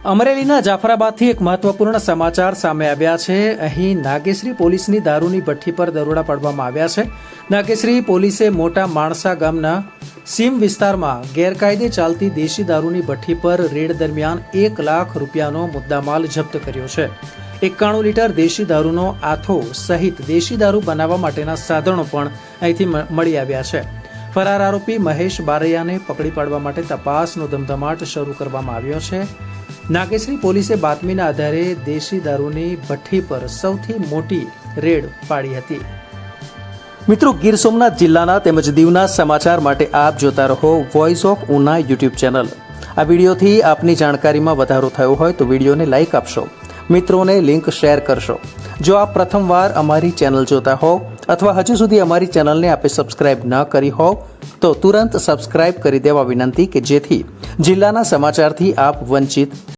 અમરેલીના જાફરાબાદથી એક મહત્વપૂર્ણ સમાચાર સામે આવ્યા છે। અહીં નાગેશ્રી પોલીસની દારૂની ભઠ્ઠી પર દરોડા પાડવામાં આવ્યા છે। નાગેશ્રી પોલીસે મોટા માણસા ગામના સીમ વિસ્તારમાં ગેરકાયદે ચાલતી દેશી દારૂની ભઠ્ઠી પર રેડ દરમિયાન 1 લાખ રૂપિયાનો મુદ્દામાલ જપ્ત કર્યો છે। 91 લીટર દેશી દારૂનો આથો સહિત દેશી દારૂ બનાવવા માટેના સાધનો પણ અહીંથી મળી આવ્યા છે। ફરાર આરોપી મહેશ બારૈયાને પકડી પાડવા માટે તપાસનો ધમધમાટ શરૂ કરવામાં આવ્યો છે। નાગેશ્રી પોલીસે બાતમીના આધારે દેશી દારૂની ભઠ્ઠી પર સૌથી મોટી રેડ પાડી હતી। મિત્રો, ગીર સોમનાથ જિલ્લાના તેમજ દીવના સમાચાર માટે આપ જોતા રહો voice of Una YouTube channel. આ વિડીયોથી આપની જાણકારીમાં વધારો થયો હોય તો વિડીયોને લાઇક આપશો, મિત્રોને લિંક શેર કરશો। જો આપ પ્રથમવાર અમારી ચેનલ જોતા હો અથવા હજુ સુધી અમારી ચેનલને આપે સબસ્ક્રાઇબ ન કરી હો તો તુરંત સબસ્ક્રાઇબ કરી દેવા વિનંતી કે જેથી જિલ્લાના સમાચારથી આપ વંચિત